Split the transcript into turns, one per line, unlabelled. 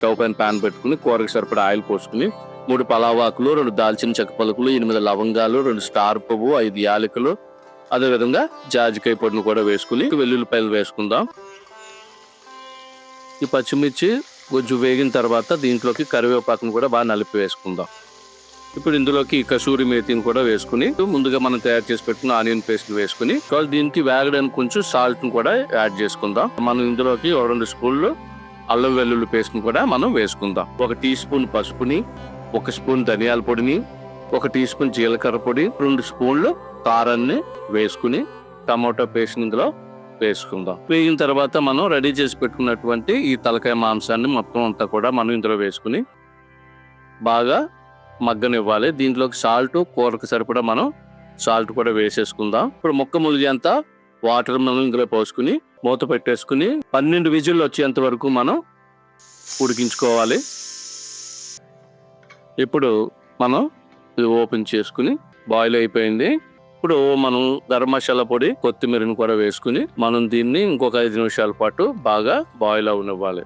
Stove పైన pan పెట్టుకుని కూరకి సరిపడా ఆయిల్ పోసుకుని 3 పలావాకులు, 2 దాల్చిన చెక్క పలుకులు, 8 లవంగాలు, 2 స్టార్ పువ్వు, 5 యాలకులు, అదేవిధంగా జాజికాయ పొడిని కూడా వేసుకుని వెల్లుల్లిపాయలు వేసుకుందాం. ఈ పచ్చిమిర్చి కొంచెం వేగిన తర్వాత దీంట్లోకి కరివేపాకును కూడా బాగా నలిపి వేసుకుందాం. ఇప్పుడు ఇందులోకి కసూరి మేతిని కూడా వేసుకుని ముందుగా మనం తయారు చేసి పెట్టుకున్న ఆనియన్ పేస్ట్ వేసుకుని దీనికి వేగడానికి కొంచెం సాల్ట్ ని కూడా యాడ్ చేసుకుందాం. మనం ఇందులోకి 2 స్పూన్లు అల్లం వెల్లుల్లి పేస్ట్ ని కూడా మనం వేసుకుందాం. 1 టీ స్పూన్ పసుపుని, 1 స్పూన్ ధనియాల పొడిని, 1 టీ స్పూన్ జీలకర్ర పొడి, 2 స్పూన్లు కారాన్ని వేసుకుని టమాటో పేస్ట్ ఇందులో వేసుకుందాం. వేగిన తర్వాత మనం రెడీ చేసి పెట్టుకున్నటువంటి ఈ తలకాయ మాంసాన్ని మొత్తం అంతా కూడా మనం ఇందులో వేసుకుని బాగా మగ్గనివ్వాలి. దీంట్లోకి సాల్ట్, కూరకు సరిపడా మనం సాల్ట్ కూడా వేసేసుకుందాం. ఇప్పుడు ముక్క ములిగేంత వాటర్ మనం ఇందులో పోసుకుని మూత పెట్టేసుకుని 12 విజిల్లు వచ్చేంత వరకు మనం ఉడికించుకోవాలి. ఇప్పుడు మనం ఇది ఓపెన్ చేసుకుని బాయిల్ అయిపోయింది. ఇప్పుడు మనం గరం మసాలా పొడి, కొత్తిమీరని కూడా వేసుకుని మనం దీన్ని ఇంకొక 5 నిమిషాల పాటు బాగా బాయిల్ అవనివ్వాలి.